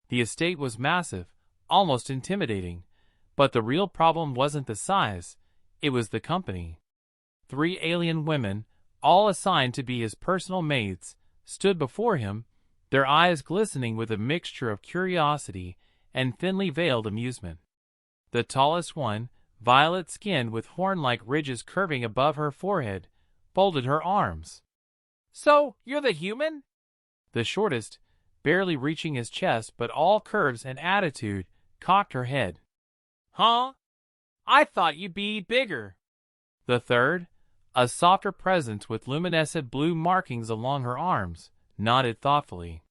The estate was massive, almost intimidating, but the real problem wasn't the size, it was the company. 3 alien women, all assigned to be his personal maids, stood before him, their eyes glistening with a mixture of curiosity and thinly veiled amusement. The tallest one, violet-skinned with horn-like ridges curving above her forehead, folded her arms. "So, you're the human?" The shortest, barely reaching his chest but all curves and attitude, cocked her head. "Huh? I thought you'd be bigger." The third, a softer presence with luminescent blue markings along her arms, nodded thoughtfully.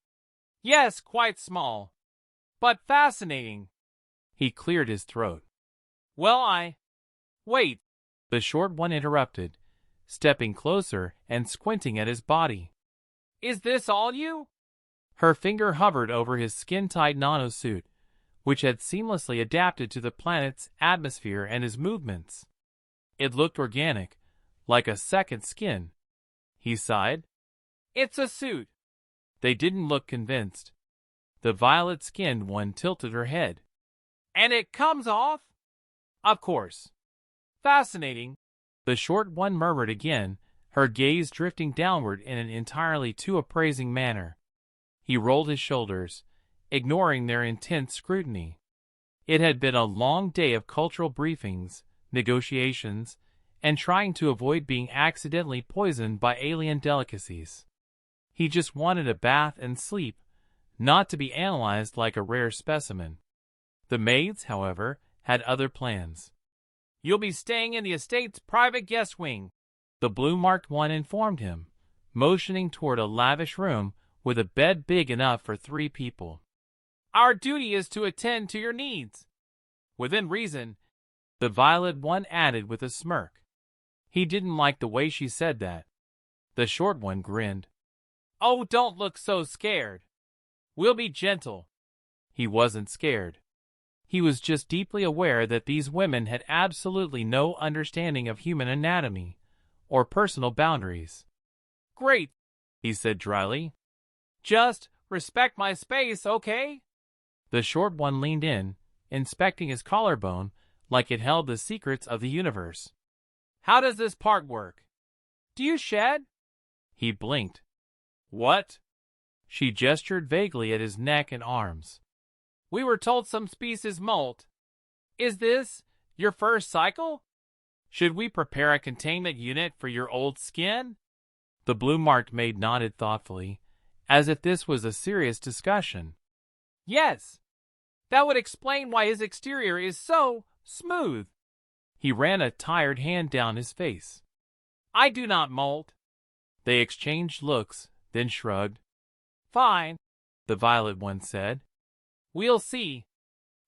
"Yes, quite small. But fascinating." He cleared his throat. "Well, Wait," the short one interrupted, stepping closer and squinting at his body. "Is this all you?" Her finger hovered over his skin-tight nanosuit, which had seamlessly adapted to the planet's atmosphere and his movements. It looked organic, like a second skin. He sighed. "It's a suit." They didn't look convinced. The violet-skinned one tilted her head. "And it comes off?" "Of course." "Fascinating," the short one murmured again, her gaze drifting downward in an entirely too appraising manner. He rolled his shoulders, ignoring their intense scrutiny. It had been a long day of cultural briefings, negotiations, and trying to avoid being accidentally poisoned by alien delicacies. He just wanted a bath and sleep, not to be analyzed like a rare specimen. The maids, however, had other plans. "You'll be staying in the estate's private guest wing," the blue-marked one informed him, motioning toward a lavish room with a bed big enough for 3 people. "Our duty is to attend to your needs." "Within reason," the violet one added with a smirk. He didn't like the way she said that. The short one grinned. "Oh, don't look so scared. We'll be gentle." He wasn't scared. He was just deeply aware that these women had absolutely no understanding of human anatomy or personal boundaries. "Great," he said dryly. "Just respect my space, okay?" The short one leaned in, inspecting his collarbone like it held the secrets of the universe. "How does this part work? Do you shed?" He blinked. "What?" She gestured vaguely at his neck and arms. "We were told some species molt. Is this your first cycle? Should we prepare a containment unit for your old skin?" The blue-marked maid nodded thoughtfully, as if this was a serious discussion. "Yes. That would explain why his exterior is so smooth." He ran a tired hand down his face. "I do not molt." They exchanged looks, then shrugged. "Fine," the violet one said. "We'll see."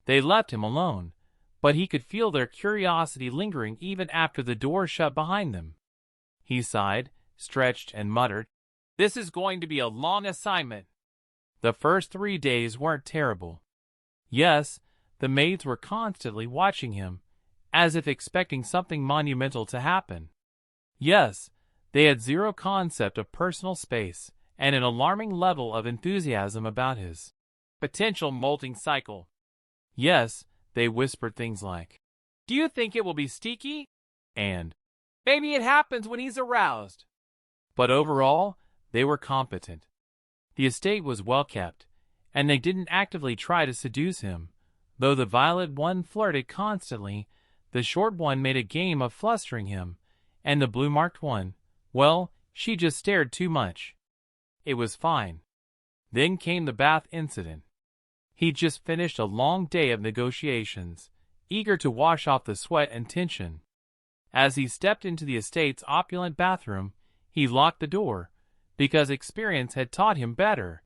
They left him alone, but he could feel their curiosity lingering even after the door shut behind them. He sighed, stretched, and muttered, "This is going to be a long assignment." The first 3 days weren't terrible. Yes, the maids were constantly watching him, as if expecting something monumental to happen. Yes, they had zero concept of personal space and an alarming level of enthusiasm about his potential molting cycle. Yes, they whispered things like, "Do you think it will be sticky?" and "Maybe it happens when he's aroused." But overall, they were competent. The estate was well kept, and they didn't actively try to seduce him. Though the violet one flirted constantly, the short one made a game of flustering him, and the blue-marked one, well, she just stared too much. It was fine. Then came the bath incident. He'd just finished a long day of negotiations, eager to wash off the sweat and tension. As he stepped into the estate's opulent bathroom, he locked the door, because experience had taught him better.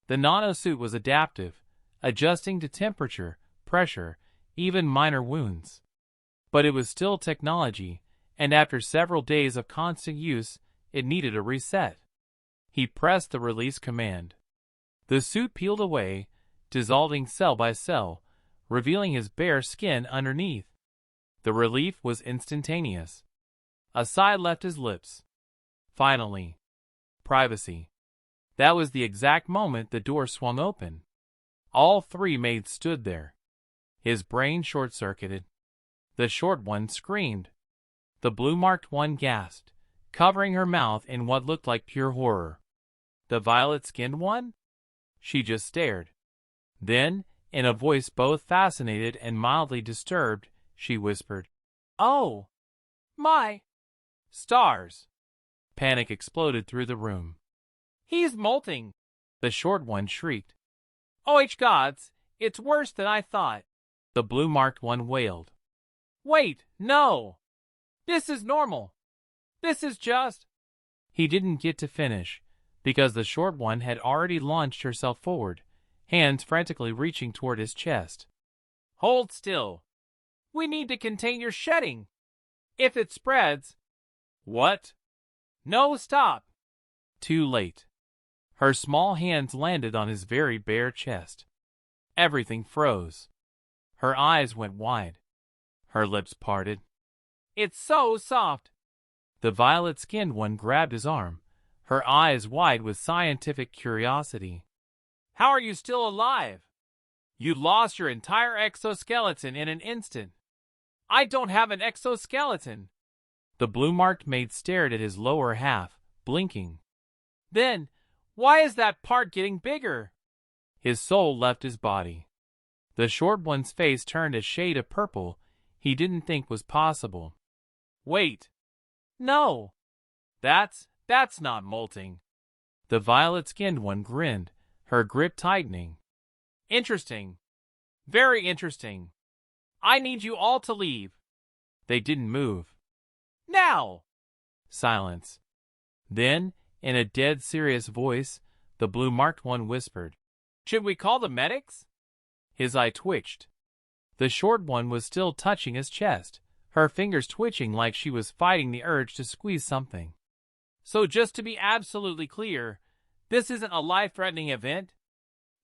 The nanosuit was adaptive, adjusting to temperature, pressure, even minor wounds. But it was still technology, and after several days of constant use, it needed a reset. He pressed the release command. The suit peeled away, dissolving cell by cell, revealing his bare skin underneath. The relief was instantaneous. A sigh left his lips. Finally. Privacy. That was the exact moment the door swung open. All three maids stood there. His brain short-circuited. The short one screamed. The blue-marked one gasped, covering her mouth in what looked like pure horror. The violet-skinned one? She just stared. Then, in a voice both fascinated and mildly disturbed, she whispered, "Oh, my stars!" Panic exploded through the room. "He's molting!" the short one shrieked. "Oh, gods, it's worse than I thought!" the blue-marked one wailed. "Wait, no! This is normal! This is just—" He didn't get to finish, because the short one had already launched herself forward, hands frantically reaching toward his chest. "Hold still! We need to contain your shedding! If it spreads—" "What?" "No, stop!" Too late. Her small hands landed on his very bare chest. Everything froze. Her eyes went wide. Her lips parted. "It's so soft!" The violet-skinned one grabbed his arm, her eyes wide with scientific curiosity. "How are you still alive? You lost your entire exoskeleton in an instant." "I don't have an exoskeleton." The blue-marked maid stared at his lower half, blinking. "Then, why is that part getting bigger?" His soul left his body. The short one's face turned a shade of purple he didn't think was possible. "Wait. No. That's not molting." The violet-skinned one grinned, her grip tightening. "Interesting. Very interesting. I need you all to leave." They didn't move. "Now!" Silence. Then, in a dead serious voice, the blue-marked one whispered, "Should we call the medics?" His eye twitched. The short one was still touching his chest, her fingers twitching like she was fighting the urge to squeeze something. "So just to be absolutely clear, this isn't a life-threatening event?"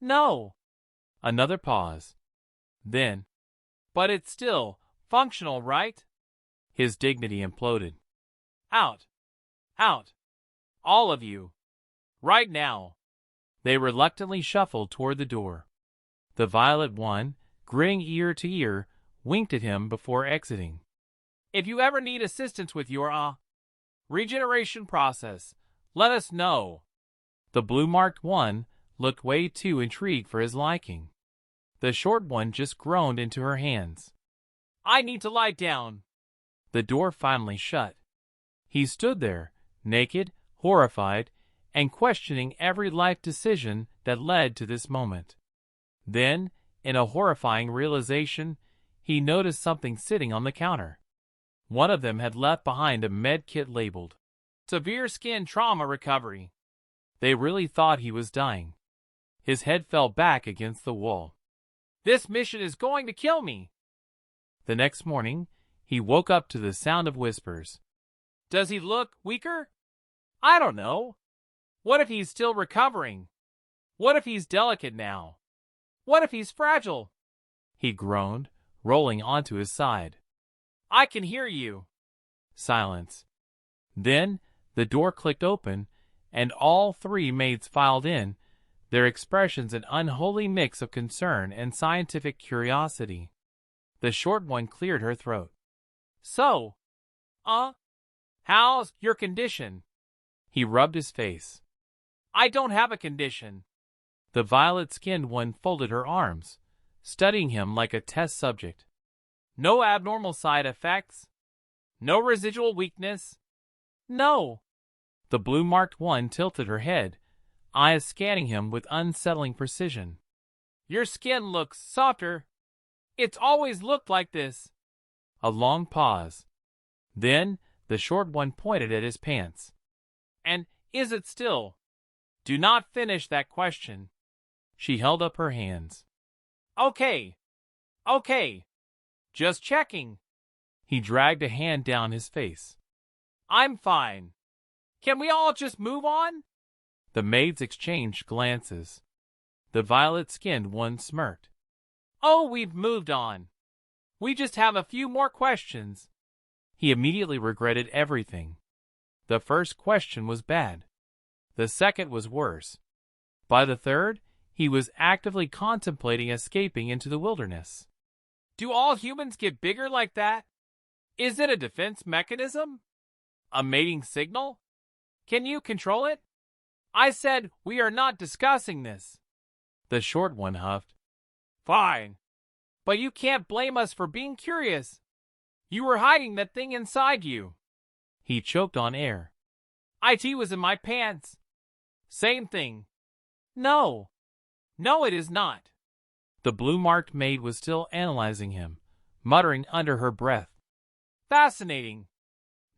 "No." Another pause. Then, "But it's still functional, right?" His dignity imploded. "Out. Out. All of you. Right now." They reluctantly shuffled toward the door. The violet one, grinning ear to ear, winked at him before exiting. "If you ever need assistance with your regeneration process, let us know." The blue-marked one looked way too intrigued for his liking. The short one just groaned into her hands. "I need to lie down." The door finally shut. He stood there, naked, horrified, and questioning every life decision that led to this moment. Then, in a horrifying realization, he noticed something sitting on the counter. One of them had left behind a med kit labeled "Severe Skin Trauma Recovery." They really thought he was dying. His head fell back against the wall. "This mission is going to kill me." The next morning, he woke up to the sound of whispers. "Does he look weaker? I don't know. What if he's still recovering? What if he's delicate now? What if he's fragile?" He groaned, rolling onto his side. "I can hear you." Silence. Then the door clicked open, and all three maids filed in, their expressions an unholy mix of concern and scientific curiosity. The short one cleared her throat. "So, how's your condition?" He rubbed his face. "I don't have a condition." The violet-skinned one folded her arms, studying him like a test subject. "No abnormal side effects? No residual weakness?" "No." The blue-marked one tilted her head, eyes scanning him with unsettling precision. "Your skin looks softer. It's always looked like this." A long pause. Then the short one pointed at his pants. "And is it still?" "Do not finish that question." She held up her hands. Okay. Just checking." He dragged a hand down his face. "I'm fine. Can we all just move on?" The maids exchanged glances. The violet-skinned one smirked. "Oh, we've moved on. We just have a few more questions." He immediately regretted everything. The first question was bad. The second was worse. By the third, He was actively contemplating escaping into the wilderness. Do all humans get bigger like that? Is it a defense mechanism? A mating signal? Can you control it? I said we are not discussing this. The short one huffed. Fine. But you can't blame us for being curious. You were hiding that thing inside you. He choked on air. IT was in my pants. Same thing. No. No, it is not. The blue-marked maid was still analyzing him, muttering under her breath. Fascinating.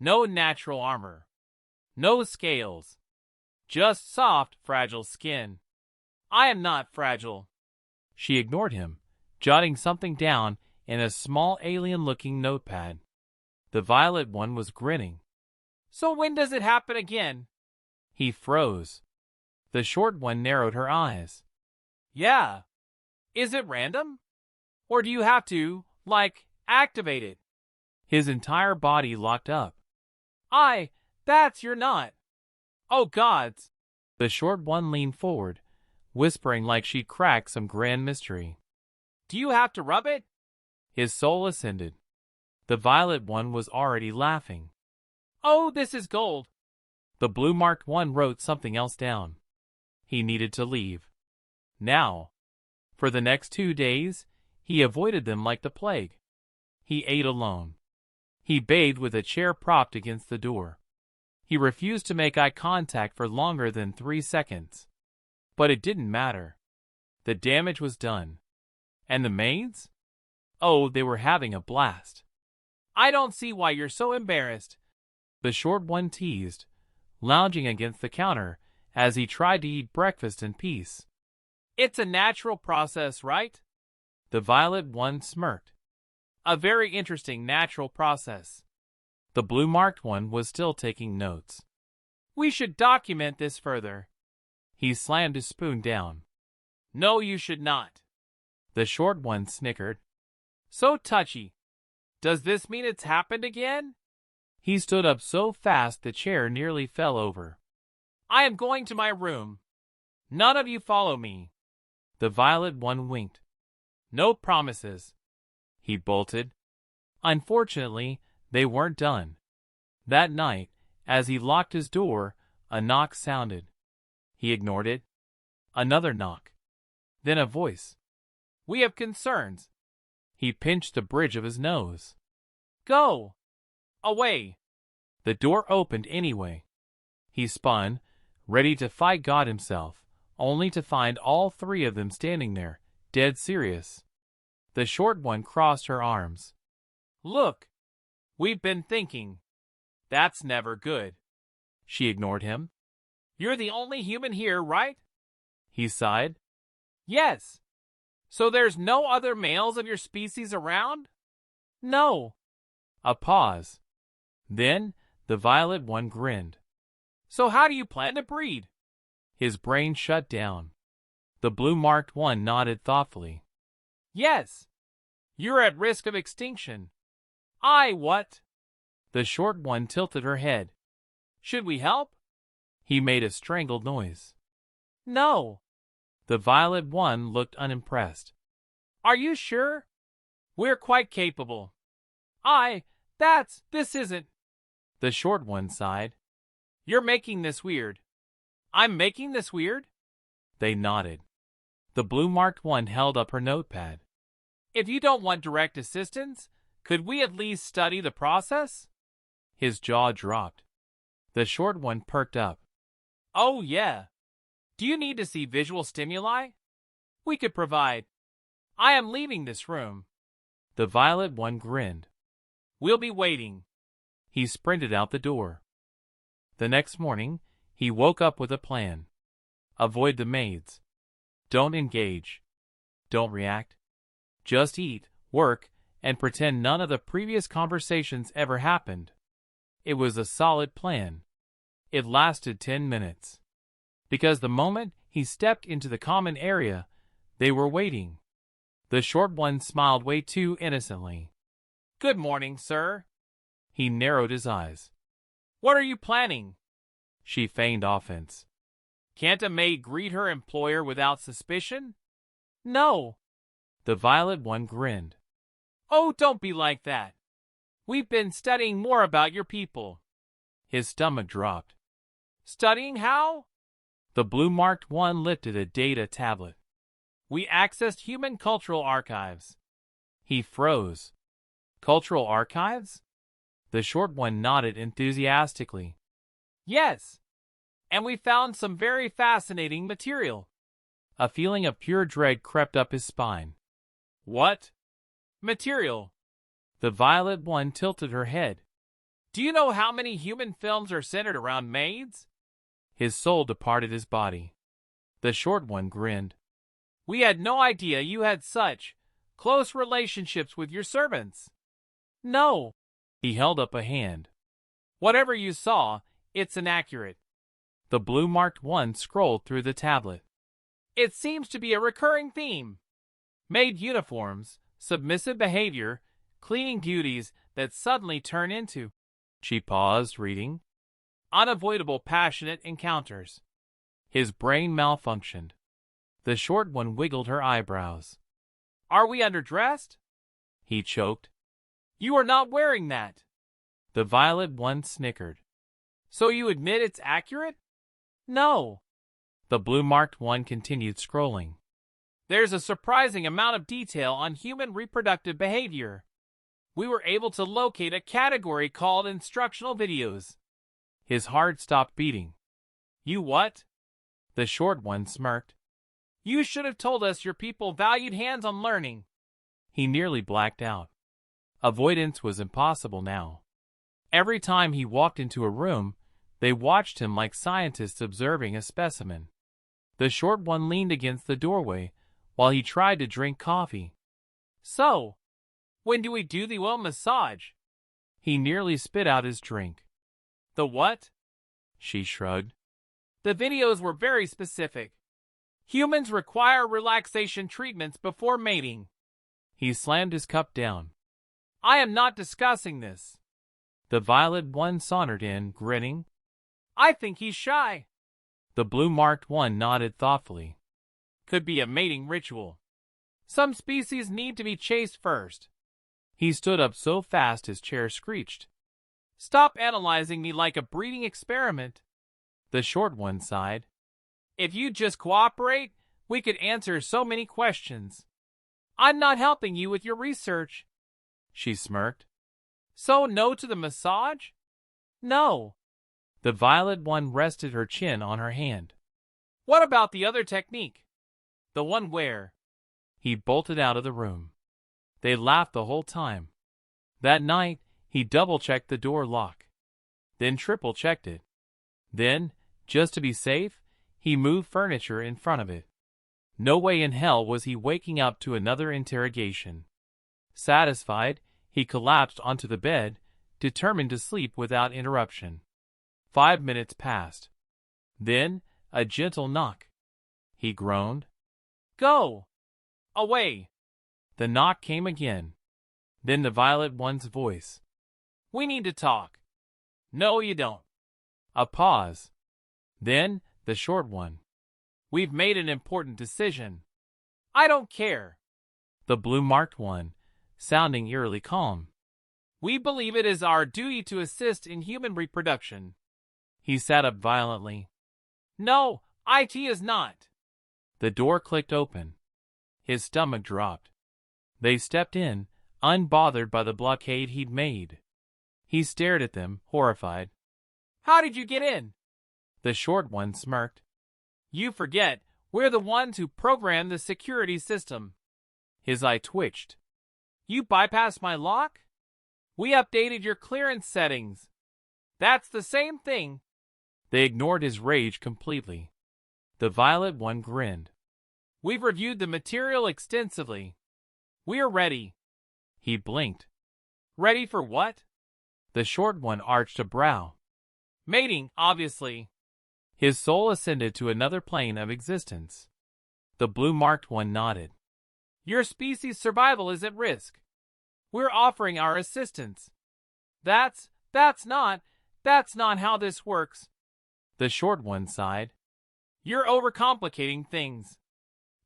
No natural armor. No scales. Just soft, fragile skin. I am not fragile. She ignored him, jotting something down in a small alien-looking notepad. The violet one was grinning. So when does it happen again? He froze. The short one narrowed her eyes. Yeah. Is it random? Or do you have to, activate it? His entire body locked up. That's you're not. Oh gods. The short one leaned forward, whispering like she'd cracked some grand mystery. Do you have to rub it? His soul ascended. The violet one was already laughing. Oh, this is gold. The blue-marked one wrote something else down. He needed to leave. Now. For the next 2 days, he avoided them like the plague. He ate alone. He bathed with a chair propped against the door. He refused to make eye contact for longer than 3 seconds. But it didn't matter. The damage was done. And the maids? Oh, they were having a blast. I don't see why you're so embarrassed. The short one teased, lounging against the counter as he tried to eat breakfast in peace. It's a natural process, right? The violet one smirked. A very interesting natural process. The blue-marked one was still taking notes. We should document this further. He slammed his spoon down. No, you should not. The short one snickered. So touchy. Does this mean it's happened again? He stood up so fast the chair nearly fell over. I am going to my room. None of you follow me. The violet one winked. No promises. He bolted. Unfortunately, they weren't done. That night, as he locked his door, a knock sounded. He ignored it. Another knock. Then a voice. We have concerns. He pinched the bridge of his nose. Go. Away. The door opened anyway. He spun, ready to fight God himself, only to find all 3 of them standing there, dead serious. The short one crossed her arms. Look. We've been thinking. That's never good. She ignored him. You're the only human here, right? He sighed. Yes. So there's no other males of your species around? No. A pause. Then the violet one grinned. So how do you plan to breed? His brain shut down. The blue-marked one nodded thoughtfully. Yes. You're at risk of extinction. What? The short one tilted her head. Should we help? He made a strangled noise. No. The violet one looked unimpressed. Are you sure? We're quite capable. This isn't. The short one sighed. You're making this weird. I'm making this weird? They nodded. The blue-marked one held up her notepad. If you don't want direct assistance, could we at least study the process? His jaw dropped. The short one perked up. Oh, yeah. Do you need to see visual stimuli? We could provide. I am leaving this room. The violet one grinned. We'll be waiting. He sprinted out the door. The next morning, he woke up with a plan. Avoid the maids. Don't engage. Don't react. Just eat, work, and pretend none of the previous conversations ever happened. It was a solid plan. It lasted 10 minutes. Because the moment he stepped into the common area, they were waiting. The short one smiled way too innocently. Good morning, sir. He narrowed his eyes. What are you planning? She feigned offense. Can't a maid greet her employer without suspicion? No. The violet one grinned. Oh, don't be like that. We've been studying more about your people. His stomach dropped. Studying how? The blue-marked one lifted a data tablet. We accessed human cultural archives. He froze. Cultural archives? The short one nodded enthusiastically. Yes. And we found some very fascinating material. A feeling of pure dread crept up his spine. What? Material. The violet one tilted her head. Do you know how many human films are centered around maids? His soul departed his body. The short one grinned. We had no idea you had such close relationships with your servants. No. He held up a hand. Whatever you saw, it's inaccurate. The blue-marked one scrolled through the tablet. It seems to be a recurring theme. Maid uniforms, submissive behavior, cleaning duties that suddenly turn into... She paused, reading. Unavoidable passionate encounters. His brain malfunctioned. The short one wiggled her eyebrows. Are we underdressed? He choked. You are not wearing that. The violet one snickered. So you admit it's accurate? No. The blue-marked one continued scrolling. There's a surprising amount of detail on human reproductive behavior. We were able to locate a category called instructional videos. His heart stopped beating. You what? The short one smirked. You should have told us your people valued hands-on learning. He nearly blacked out. Avoidance was impossible now. Every time he walked into a room, they watched him like scientists observing a specimen. The short one leaned against the doorway while he tried to drink coffee. So, when do we do the oil massage? He nearly spit out his drink. The what? She shrugged. The videos were very specific. Humans require relaxation treatments before mating. He slammed his cup down. I am not discussing this. The violet one sauntered in, grinning. I think he's shy. The blue-marked one nodded thoughtfully. Could be a mating ritual. Some species need to be chased first. He stood up so fast his chair screeched. Stop analyzing me like a breeding experiment. The short one sighed. If you just cooperate, we could answer so many questions. I'm not helping you with your research. She smirked. So no to the massage? No. The violet one rested her chin on her hand. What about the other technique? The one where? He bolted out of the room. They laughed the whole time. That night, he double-checked the door lock. Then triple-checked it. Then, just to be safe, he moved furniture in front of it. No way in hell was he waking up to another interrogation. Satisfied, he collapsed onto the bed, determined to sleep without interruption. 5 minutes passed. Then, a gentle knock. He groaned. Go! Away! The knock came again. Then the violet one's voice. We need to talk. No, you don't. A pause. Then, the short one. We've made an important decision. I don't care. The blue-marked one, sounding eerily calm. We believe it is our duty to assist in human reproduction. He sat up violently. No, IT is not. The door clicked open. His stomach dropped. They stepped in, unbothered by the blockade he'd made. He stared at them, horrified. How did you get in? The short one smirked. You forget, we're the ones who programmed the security system. His eye twitched. You bypassed my lock? We updated your clearance settings. That's the same thing. They ignored his rage completely. The violet one grinned. We've reviewed the material extensively. We're ready. He blinked. Ready for what? The short one arched a brow. Mating, obviously. His soul ascended to another plane of existence. The blue-marked one nodded. Your species' survival is at risk. We're offering our assistance. That's not how this works. The short one sighed. You're overcomplicating things.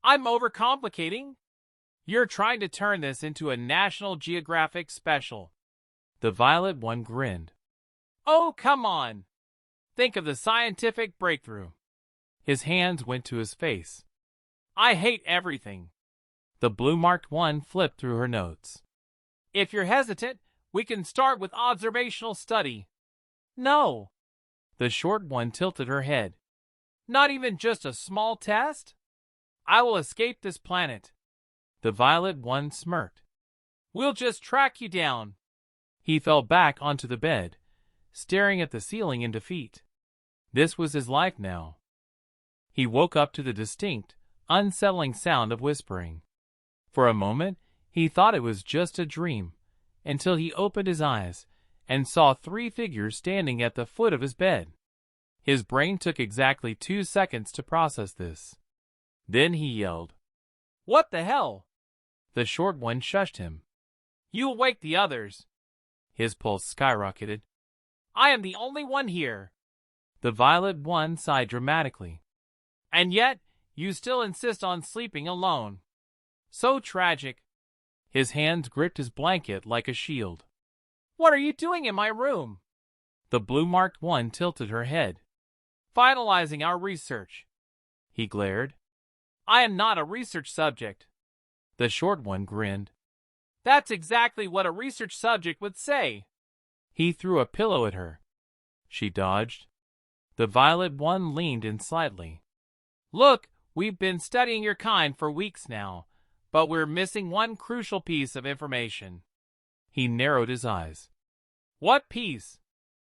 I'm overcomplicating? You're trying to turn this into a National Geographic special. The violet one grinned. Oh, come on. Think of the scientific breakthrough. His hands went to his face. I hate everything. The blue-marked one flipped through her notes. If you're hesitant, we can start with observational study. No. The short one tilted her head. Not even just a small test? I will escape this planet. The violet one smirked. We'll just track you down. He fell back onto the bed, staring at the ceiling in defeat. This was his life now. He woke up to the distinct, unsettling sound of whispering. For a moment, he thought it was just a dream, until he opened his eyes and saw 3 figures standing at the foot of his bed. His brain took exactly 2 seconds to process this. Then he yelled, "What the hell?" The short one shushed him. You'll wake the others. His pulse skyrocketed. I am the only one here. The violet one sighed dramatically. And yet, you still insist on sleeping alone. So tragic. His hands gripped his blanket like a shield. What are you doing in my room? The blue-marked one tilted her head. Finalizing our research. He glared. I am not a research subject. The short one grinned. That's exactly what a research subject would say. He threw a pillow at her. She dodged. The violet one leaned in slightly. Look, we've been studying your kind for weeks now, but we're missing one crucial piece of information. He narrowed his eyes. What piece?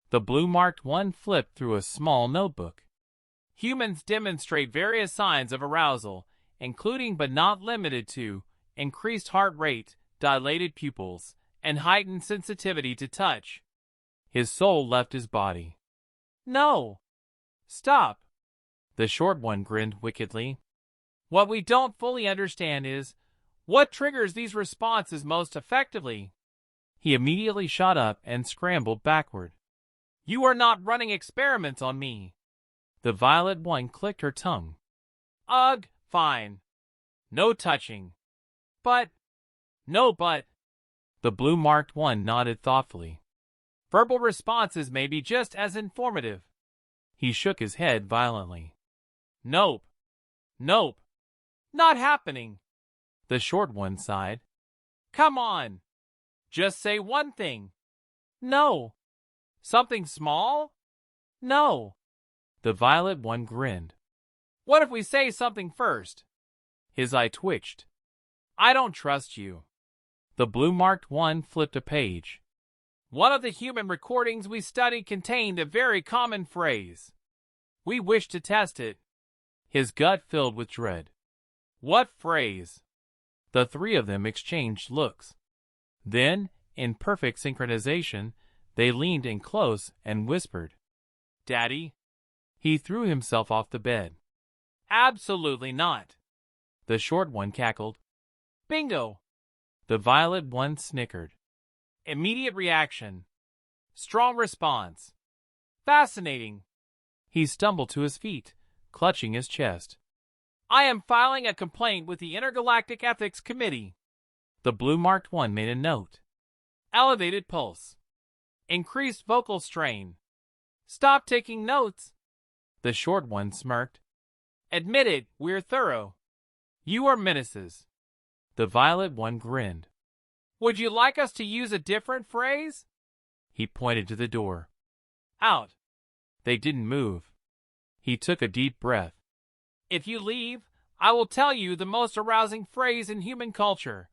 The blue-marked one flipped through a small notebook. Humans demonstrate various signs of arousal, including but not limited to increased heart rate, dilated pupils, and heightened sensitivity to touch. His soul left his body. No. Stop. The short one grinned wickedly. What we don't fully understand is what triggers these responses most effectively. He immediately shot up and scrambled backward. You are not running experiments on me. The violet one clicked her tongue. Ugh, fine. No touching. But. No but. The blue-marked one nodded thoughtfully. Verbal responses may be just as informative. He shook his head violently. Nope. Nope. Not happening. The short one sighed. Come on. Just say one thing. No. Something small? No. The violet one grinned. What if we say something first? His eye twitched. I don't trust you. The blue-marked one flipped a page. One of the human recordings we studied contained a very common phrase. We wish to test it. His gut filled with dread. What phrase? The 3 of them exchanged looks. Then, in perfect synchronization, they leaned in close and whispered. Daddy? He threw himself off the bed. Absolutely not. The short one cackled. Bingo. The violet one snickered. Immediate reaction. Strong response. Fascinating. He stumbled to his feet, clutching his chest. I am filing a complaint with the Intergalactic Ethics Committee. The blue-marked one made a note. Elevated pulse. Increased vocal strain. Stop taking notes. The short one smirked. Admit it, we're thorough. You are menaces. The violet one grinned. Would you like us to use a different phrase? He pointed to the door. Out. They didn't move. He took a deep breath. If you leave, I will tell you the most arousing phrase in human culture.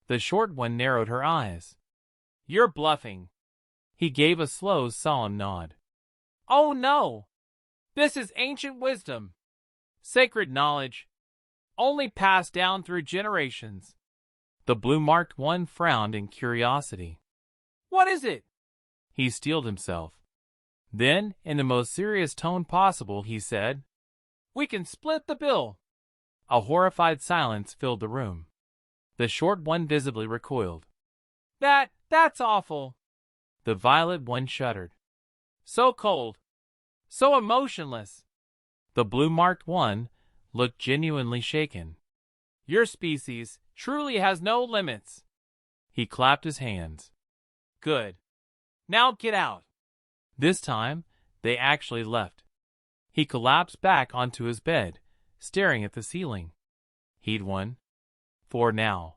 The short one narrowed her eyes. You're bluffing. He gave a slow, solemn nod. Oh no! This is ancient wisdom. Sacred knowledge. Only passed down through generations. The blue-marked one frowned in curiosity. What is it? He steeled himself. Then, in the most serious tone possible, he said, We can split the bill. A horrified silence filled the room. The short one visibly recoiled. That's awful. The violet one shuddered. So cold. So emotionless. The blue-marked one looked genuinely shaken. Your species truly has no limits. He clapped his hands. Good. Now get out. This time, they actually left. He collapsed back onto his bed, staring at the ceiling. He'd won. For now.